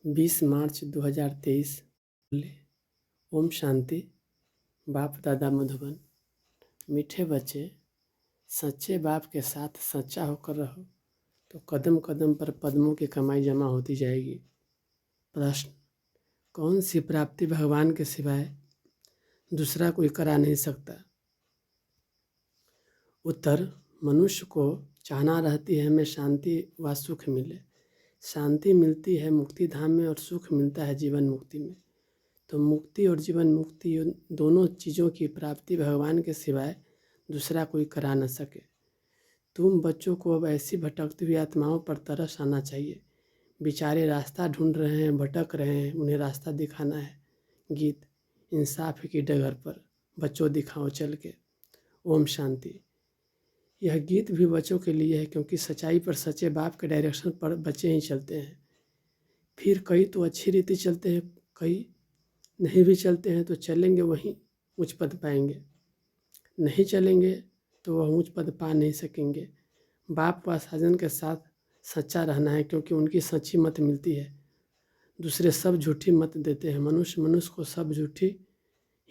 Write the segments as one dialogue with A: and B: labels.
A: 20 मार्च 2023। ओम शांति। बाप दादा मधुबन। मीठे बच्चे, सच्चे बाप के साथ सच्चा होकर रहो तो कदम कदम पर पद्मों की कमाई जमा होती जाएगी। प्रश्न: कौन सी प्राप्ति भगवान के सिवाय दूसरा कोई करा नहीं सकता? उत्तर: मनुष्य को चाहना रहती है हमें शांति व सुख मिले। शांति मिलती है मुक्ति धाम में और सुख मिलता है जीवन मुक्ति में। तो मुक्ति और जीवन मुक्ति दोनों चीज़ों की प्राप्ति भगवान के सिवाय दूसरा कोई करा न सके। तुम बच्चों को अब ऐसी भटकती हुई आत्माओं पर तरस आना चाहिए। बेचारे रास्ता ढूंढ रहे हैं, भटक रहे हैं, उन्हें रास्ता दिखाना है। गीत इंसाफ की डगर पर बच्चों दिखाओ चल के। ओम शांति। यह गीत भी बच्चों के लिए है, क्योंकि सच्चाई पर सच्चे बाप के डायरेक्शन पर बच्चे ही चलते हैं। फिर कई तो अच्छी रीति चलते हैं, कई नहीं भी चलते हैं, तो चलेंगे वहीं उच्च पद पाएंगे, नहीं चलेंगे तो वह उच्च पद पा नहीं सकेंगे। बाप व साजन के साथ सच्चा रहना है, क्योंकि उनकी सच्ची मत मिलती है, दूसरे सब झूठी मत देते हैं। मनुष्य को सब झूठी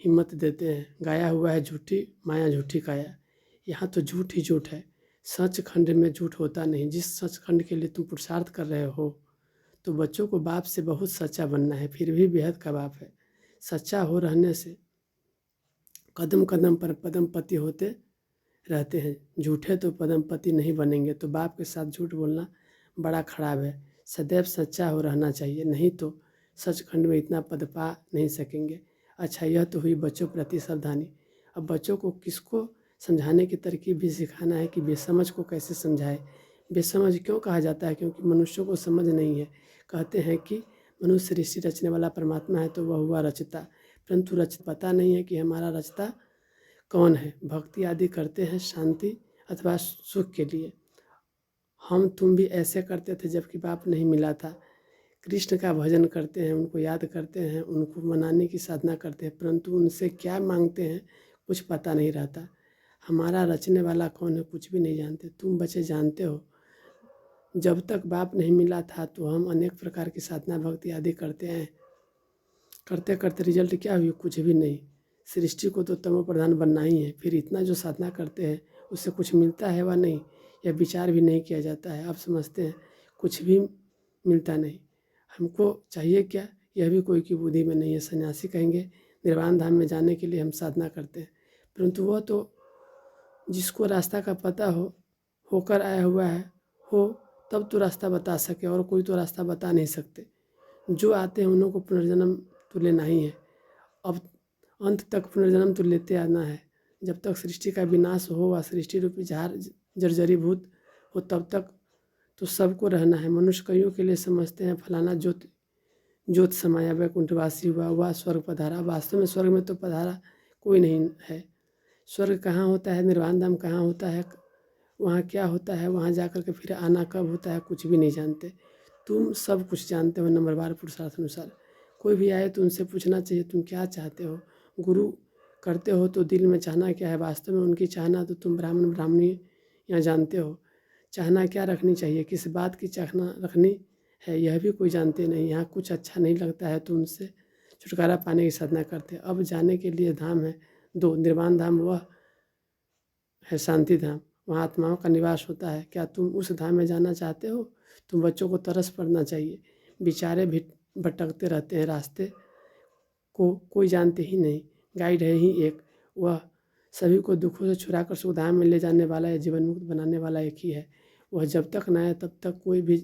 A: ही मत देते हैं। गाया हुआ है झूठी माया झूठी काया। यहाँ तो झूठ ही झूठ है। सच खंड में झूठ होता नहीं। जिस सच खंड के लिए तुम पुरुषार्थ कर रहे हो, तो बच्चों को बाप से बहुत सच्चा बनना है, फिर भी बेहद का बाप है। सच्चा हो रहने से कदम कदम पर पदमपति होते रहते हैं। झूठे तो पदमपति नहीं बनेंगे। तो बाप के साथ झूठ बोलना बड़ा खराब है। सदैव सच्चा हो रहना चाहिए, नहीं तो सचखंड में इतना पद पा नहीं सकेंगे। अच्छा, यह तो हुई बच्चों प्रति सावधानी। अब बच्चों को किसको समझाने की तरकीब भी सिखाना है कि बेसमझ को कैसे समझाए। बेसमझ क्यों कहा जाता है? क्योंकि मनुष्यों को समझ नहीं है। कहते हैं कि मनुष्य सृष्टि रचने वाला परमात्मा है, तो वह हुआ रचता, परंतु पता नहीं है कि हमारा रचता कौन है। भक्ति आदि करते हैं शांति अथवा सुख के लिए। हम तुम भी ऐसे करते थे जबकि बाप नहीं मिला था। कृष्ण का भजन करते हैं, उनको याद करते हैं, उनको मनाने की साधना करते हैं, परंतु उनसे क्या मांगते हैं कुछ पता नहीं रहता। हमारा रचने वाला कौन है कुछ भी नहीं जानते। तुम बच्चे जानते हो, जब तक बाप नहीं मिला था तो हम अनेक प्रकार की साधना भक्ति आदि करते हैं। करते करते रिजल्ट क्या हुई? कुछ भी नहीं। सृष्टि को तो तमो प्रधान बनना ही है। फिर इतना जो साधना करते हैं उससे कुछ मिलता है व नहीं, यह विचार भी नहीं किया जाता है। अब समझते हैं कुछ भी मिलता नहीं। हमको चाहिए क्या, यह भी कोई की बुद्धि में नहीं है। सन्यासी कहेंगे निर्वाण धाम में जाने के लिए हम साधना करते हैं, परंतु वह तो जिसको रास्ता का पता हो, होकर आया हुआ है, हो तब तो रास्ता बता सके, और कोई तो रास्ता बता नहीं सकते। जो आते हैं उन्हों को पुनर्जन्म तो लेना ही है। अब अंत तक पुनर्जन्म तो लेते आना है। जब तक सृष्टि का विनाश हो व सृष्टि रूपी झार जर्जरीभूत हो, तब तक तो सबको रहना है। मनुष्य कईयों के लिए समझते हैं फलाना ज्योत समाया वैकुंठवासी हुआ, वह स्वर्ग पधारा। वास्तव में स्वर्ग में तो पधारा कोई नहीं है। स्वर्ग कहाँ होता है, निर्वाण धाम कहाँ होता है, वहाँ क्या होता है, वहाँ जाकर के फिर आना कब होता है, कुछ भी नहीं जानते। तुम सब कुछ जानते हो नंबरवार पुरुषार्थ अनुसार। कोई भी आए तो उनसे पूछना चाहिए तुम क्या चाहते हो। गुरु करते हो तो दिल में चाहना क्या है, वास्तव में उनकी चाहना तो तुम ब्राह्मण ब्राह्मणी यहाँ जानते हो। चाहना क्या रखनी चाहिए, किस बात की चाहना रखनी है, यह भी कोई जानते नहीं। यहाँ कुछ अच्छा नहीं लगता है तो उनसे छुटकारा पाने की साधना करते। अब जाने के लिए धाम है दो, निर्वाण धाम वह है शांति धाम, वहाँ आत्माओं का निवास होता है। क्या तुम उस धाम में जाना चाहते हो? तुम बच्चों को तरस पड़ना चाहिए। बेचारे भी भटकते रहते हैं, रास्ते को कोई जानते ही नहीं। गाइड है ही एक, वह सभी को दुखों से छुड़ाकर सुखधाम में ले जाने वाला है, जीवन मुक्त बनाने वाला एक ही है। वह जब तक न आए तब तक कोई भी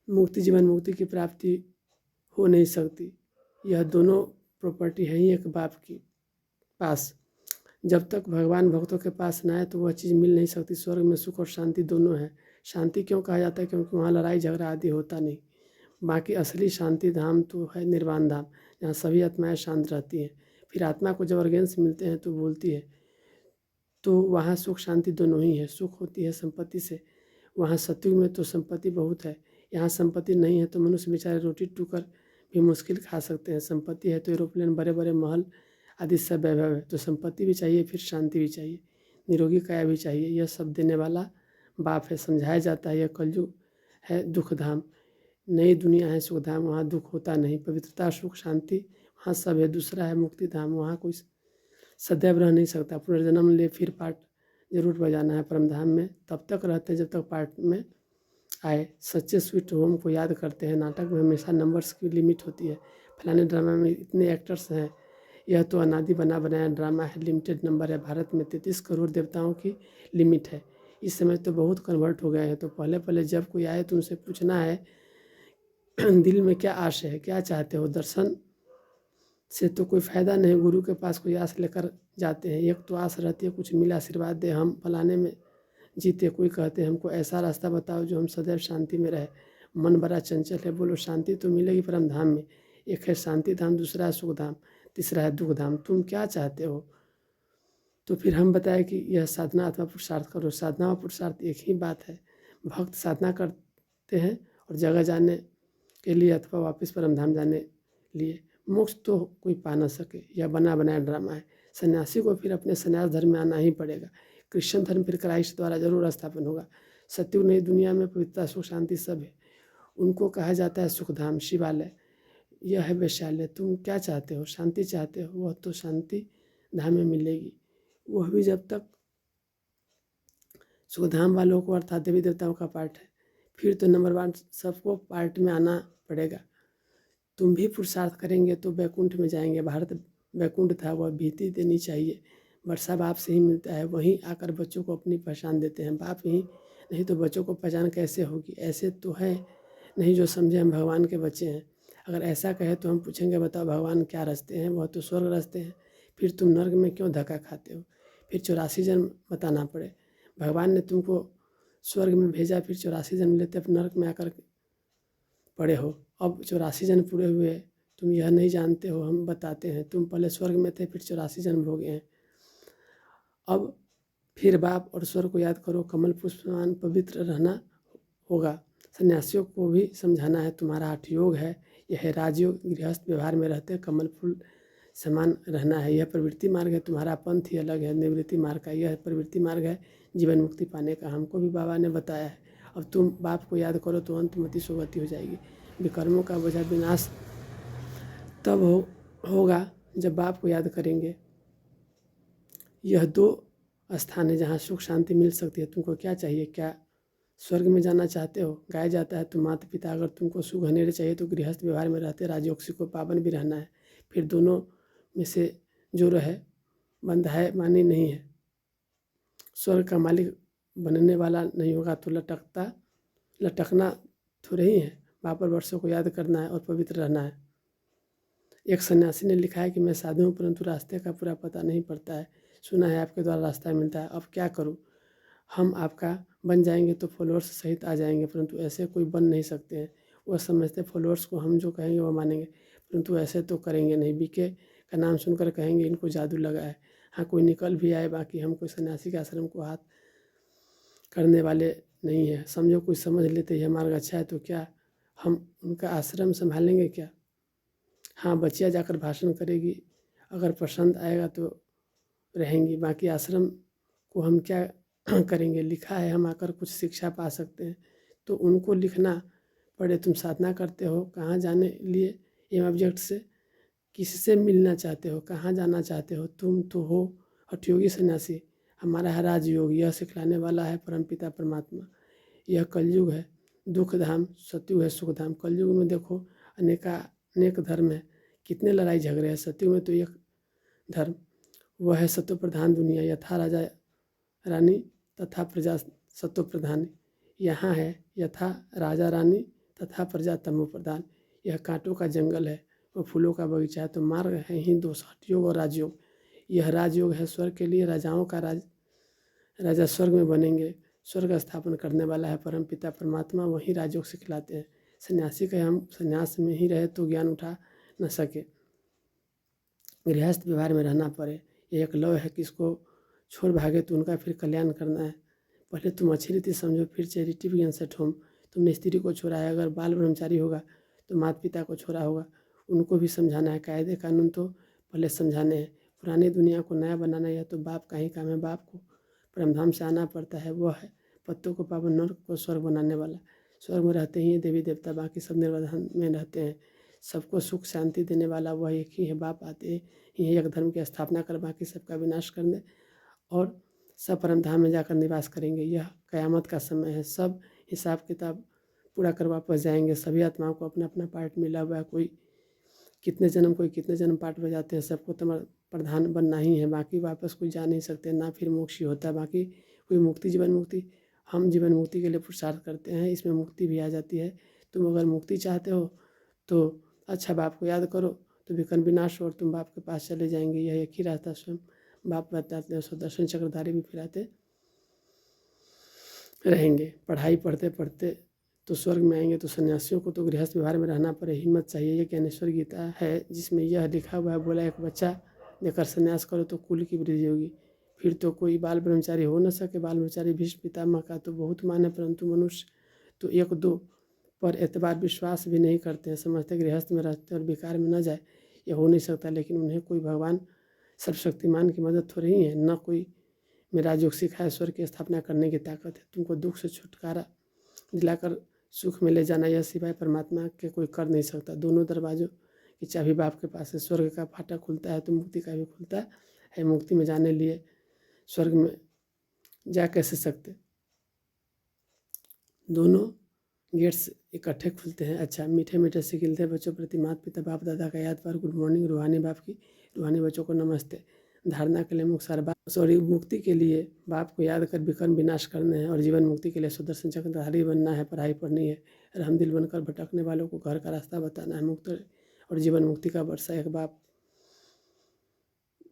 A: मुक्ति जीवन मुक्ति की प्राप्ति हो नहीं सकती। यह दोनों प्रॉपर्टी है ही एक बाप की पास। जब तक भगवान भक्तों के पास न आए तो वह चीज़ मिल नहीं सकती। स्वर्ग में सुख और शांति दोनों है। शांति क्यों कहा जाता है? क्योंकि वहाँ लड़ाई झगड़ा आदि होता नहीं। बाकी असली शांति धाम तो है निर्वाण धाम, जहाँ सभी आत्माएं शांत रहती हैं। फिर आत्मा को जब ऑर्गेन्स मिलते हैं तो बोलती है, तो वहाँ सुख शांति दोनों ही है। सुख होती है संपत्ति से, वहाँ सतयुग में तो संपत्ति बहुत है। यहाँ संपत्ति नहीं है तो मनुष्य बेचारे रोटी टूकर भी मुश्किल खा सकते हैं। संपत्ति है तो एरोप्लेन, बड़े बड़े महल आदि सब वैभव है। तो संपत्ति भी चाहिए, फिर शांति भी चाहिए, निरोगी काया भी चाहिए। यह सब देने वाला बाप है। समझाया जाता है यह कलयुग है दुख धाम। नई दुनिया है सुखधाम, वहाँ दुख होता नहीं। पवित्रता सुख शांति वहाँ सब है। दूसरा है मुक्ति धाम, वहाँ कोई सदैव रह नहीं सकता। पुनर्जन्म ले फिर पार्ट जरूर बजाना है परम धाम में। तब तक रहते हैं जब तक पार्ट में आए। सच्चे स्वीट होम को याद करते हैं। नाटक में हमेशा नंबर्स की लिमिट होती है। फलाने ड्रामा में इतने एक्टर्स हैं, यह तो अनादि बना बनाया ड्रामा है, लिमिटेड नंबर है। भारत में 33 करोड़ देवताओं की लिमिट है। इस समय तो बहुत कन्वर्ट हो गए हैं। तो पहले पहले जब कोई आए तो उनसे पूछना है दिल में क्या आश है, क्या चाहते हो। दर्शन से तो कोई फ़ायदा नहीं, गुरु के पास कोई आस लेकर जाते हैं। एक तो आस रहती है कुछ मिला, आशीर्वाद दे, हम फलाने में जीते। कोई कहते हैं हमको ऐसा रास्ता बताओ जो हम सदैव शांति में रहे। मन बड़ा चंचल है, बोलो शांति तो मिलेगी परम धाम में। एक है शांति धाम, दूसरा है सुख धाम, तीसरा है दुख धाम। तुम क्या चाहते हो। तो फिर हम बताए कि यह साधना अथवा पुरुषार्थ करो। साधना और पुरुषार्थ एक ही बात है। भक्त साधना करते हैं और जगह जाने के लिए अथवा वापस परम धाम जाने लिए। मोक्ष तो कोई पा न सके, यह बना बनाया ड्रामा है। सन्यासी को फिर अपने सन्यास धर्म में आना ही पड़ेगा। क्रिश्चियन धर्म फिर क्राइस्ट द्वारा जरूर स्थापन होगा। सत्युग नई दुनिया में पवित्रता सुख शांति सब है। उनको कहा जाता है सुखधाम, शिवालय। यह है वैशाल्य। तुम क्या चाहते हो, शांति चाहते हो, वह तो शांति धाम में मिलेगी। वह भी जब तक सुखधाम वालों को अर्थात देवी देवताओं का पार्ट है। फिर तो नंबर 1 सबको पार्ट में आना पड़ेगा। तुम भी पुरुषार्थ करेंगे तो वैकुंठ में जाएंगे। भारत वैकुंठ था, वह भीति देनी चाहिए। वर्षा बाप से ही मिलता है, वहीं आकर बच्चों को अपनी पहचान देते हैं। बाप ही नहीं तो बच्चों को पहचान कैसे होगी। ऐसे तो है नहीं जो समझे हम भगवान के बच्चे हैं। अगर ऐसा कहे तो हम पूछेंगे बताओ भगवान क्या रचते हैं। वह तो स्वर्ग रचते हैं, फिर तुम नर्क में क्यों धक्का खाते हो। फिर 84 जन्म बताना पड़े। भगवान ने तुमको स्वर्ग में भेजा, फिर 84 जन्म लेते अब नर्क में आकर पड़े हो। अब 84 जन्म पूरे हुए, तुम यह नहीं जानते हो, हम बताते हैं। तुम पहले स्वर्ग में थे, फिर 84 जन्म हो गए हैं। अब फिर बाप और स्वर्ग को याद करो। कमल पुष्पमान पवित्र रहना होगा। सन्यासियों को भी समझाना है तुम्हारा 8 योग है। यह है राजयोग। गृहस्थ व्यवहार में रहते कमल फूल समान रहना है। यह प्रवृत्ति मार्ग है, तुम्हारा पंथ ही अलग है निवृत्ति मार्ग का। यह प्रवृत्ति मार्ग है जीवन मुक्ति पाने का, हमको भी बाबा ने बताया है। अब तुम बाप को याद करो तो अंतमति सोगति हो जाएगी। विकर्मों का वजह विनाश तब होगा जब बाप को याद करेंगे। यह 2 स्थान है जहाँ सुख शांति मिल सकती है। तुमको क्या चाहिए, क्या स्वर्ग में जाना चाहते हो। गाया जाता है तुम माता पिता, अगर तुमको सुख हनेरे चाहिए तो गृहस्थ व्यवहार में रहते राजयोगी को पावन भी रहना है। फिर दोनों में से जो रहे बंधाए मानी नहीं है। स्वर्ग का मालिक बनने वाला नहीं होगा तो लटकना थोड़े ही है। बाप और वर्षों को याद करना है और पवित्र रहना है। एक सन्यासी ने लिखा है कि मैं साधु हूँ परंतु रास्ते का पूरा पता नहीं पड़ता है। सुना है आपके द्वारा रास्ता मिलता है, अब क्या करूँ। हम आपका बन जाएंगे तो फॉलोअर्स सहित आ जाएंगे, परंतु ऐसे कोई बन नहीं सकते हैं। वह समझते फॉलोअर्स को हम जो कहेंगे वो मानेंगे, परंतु ऐसे तो करेंगे नहीं। बीके का नाम सुनकर कहेंगे इनको जादू लगा है। हाँ कोई निकल भी आए, बाकी हम कोई सन्यासी के आश्रम को हाथ करने वाले नहीं है। समझो कोई समझ लेते यह मार्ग अच्छा है तो क्या हम उनका आश्रम संभालेंगे क्या। हाँ बच्चियाँ जाकर भाषण करेगी, अगर पसंद आएगा तो रहेंगी, बाकी आश्रम को हम क्या करेंगे। लिखा है हम आकर कुछ शिक्षा पा सकते हैं तो उनको लिखना पड़े। तुम साधना करते हो, कहाँ जाने लिए एम ऑब्जेक्ट से, किससे मिलना चाहते हो, कहाँ जाना चाहते हो। तुम तो हो हठयोगी सन्यासी, हमारा है राजयोग। यह सिखलाने वाला है परमपिता परमात्मा। यह कलयुग है, दुख धाम, सतयुग है सुख धाम। कलयुग में देखो अनेक धर्म है, कितने लड़ाई झगड़े हैं। सतयुग में तो एक धर्म, वह है सत्व प्रधान दुनिया। यथा राजा रानी तथा प्रजा सत्व प्रधान। यहाँ है यथा राजा रानी तथा प्रजा तमो प्रधान। यह कांटों का जंगल है, वो फूलों का बगीचा है। तो मार्ग है ही 2, हठयोग और राजयोग। यह राजयोग है स्वर्ग के लिए, राजाओं का राजा स्वर्ग में बनेंगे। स्वर्ग स्थापन करने वाला है परमपिता परमात्मा, वही राजयोग सिखलाते हैं। सन्यासी कहे हम सन्यास में ही रहे तो ज्ञान उठा न सके, गृहस्थ व्यवहार में रहना पड़े। यह एक लव है, किसको छोड़ भागे तो उनका फिर कल्याण करना है। पहले तुम अच्छी रीति समझो, फिर चैरिटी बिगिन एट होम। तुमने स्त्री को छोड़ा है, अगर बाल ब्रह्मचारी होगा तो माता पिता को छोड़ा होगा, उनको भी समझाना है। कायदे कानून तो पहले समझाने हैं। पुरानी दुनिया को नया बनाना यह तो बाप का ही काम है। बाप को परमधाम से आना पड़ता है, वह है पत्तों को पावन नर्क को स्वर्ग बनाने वाला। स्वर्ग में रहते ही देवी देवता, बाकी सब निर्वाधन में रहते हैं। सबको सुख शांति देने वाला वह एक ही है। बाप आते ही एक धर्म की स्थापना कर बाकी सबका विनाश करने और सब परम धाम में जाकर निवास करेंगे। यह कयामत का समय है। सब हिसाब किताब पूरा कर वापस जाएंगे। सभी आत्माओं को अपना अपना पार्ट मिला हुआ है। कोई कितने जन्म पार्ट बजाते हैं। सबको तो प्रधान बनना ही है, बाकी वापस कोई जा नहीं सकते, ना फिर मोक्ष ही होता है। बाकी कोई मुक्ति जीवन मुक्ति, हम जीवन मुक्ति के लिए पुरुषार्थ करते हैं, इसमें मुक्ति भी आ जाती है। तुम अगर मुक्ति चाहते हो तो अच्छा बाप को याद करो तो विकर्ण विनाश हो और तुम बाप के पास चले जाएंगे। यह एक ही रास्ता स्वयं बाप बताते हैं। सुदर्शन चक्रधारी भी फिराते रहेंगे। पढ़ाई पढ़ते पढ़ते तो स्वर्ग में आएंगे। तो सन्यासियों को तो गृहस्थ व्यवहार में रहना पड़े, हिम्मत चाहिए। ये ज्ञानेश्वर गीता है जिसमें यह लिखा हुआ है। बोला एक बच्चा लेकर सन्यास करो तो कुल की वृद्धि होगी। फिर तो कोई बाल ब्रह्मचारी हो न सके। बाल ब्रह्मचारी भीष्म पितामह का तो बहुत मान है, परंतु मनुष्य तो एक दो पर एतबार विश्वास भी नहीं करते हैं। समझते गृहस्थ में रहते और बेकार में न जाए, यह हो नहीं सकता। लेकिन उन्हें कोई भगवान सर्वशक्तिमान की मदद हो रही है, न कोई मेरा योग सिखाए स्वर्ग की स्थापना करने की ताकत है। तुमको दुख से छुटकारा दिलाकर सुख में ले जाना, यह सिवाय परमात्मा के कोई कर नहीं सकता। दोनों दरवाजों की चाबी बाप के पास है। स्वर्ग का फाटक खुलता है तो मुक्ति का भी खुलता है। मुक्ति में जाने लिए स्वर्ग में जा कैसे सकते, दोनों गेट्स इकट्ठे खुलते हैं। अच्छा, मीठे मीठे से खिलते हैं बच्चों प्रति माता पिता बाप दादा का याद पर गुड मॉर्निंग। रूहानी बाप की रूहानी बच्चों को नमस्ते। धारणा के लिए मुक्ति के लिए बाप को याद कर विकर्ण विनाश करने हैं और जीवन मुक्ति के लिए सुदर्शन चक्रधारी बनना है, पढ़ाई पढ़नी है। रहमदिल बनकर भटकने वालों को घर का रास्ता बताना है। मुक्त और जीवन मुक्ति का वर्षा एक बाप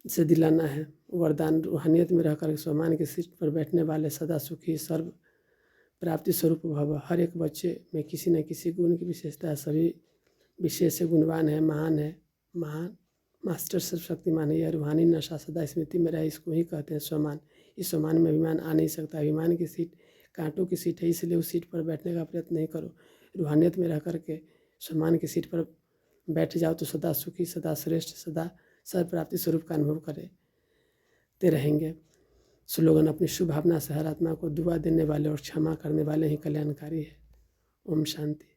A: से दिलाना है। वरदान रूहानियत में रहकर सम्मान की सीट पर बैठने वाले सदा सुखी सर्व प्राप्ति स्वरूप भव। हर एक बच्चे में किसी न किसी गुण की विशेषता है। सभी विशेष से गुणवान है, महान मास्टर सर्वशक्तिमान है। यह रूहानी नशा सदा स्मृति में रहे, इसको ही कहते हैं सम्मान। इस सम्मान में अभिमान आ नहीं सकता। अभिमान की सीट कांटों की सीट है, इसलिए उस सीट पर बैठने का प्रयत्न नहीं करो। रूहानियत में रह करके सम्मान की सीट पर बैठ जाओ तो सदा सुखी, सदा श्रेष्ठ, सदा सर्व प्राप्ति स्वरूप का अनुभव करते रहेंगे। स्लोगन अपनी शुभ भावना से हर आत्मा को दुआ देने वाले और क्षमा करने वाले ही कल्याणकारी है। ओम शांति।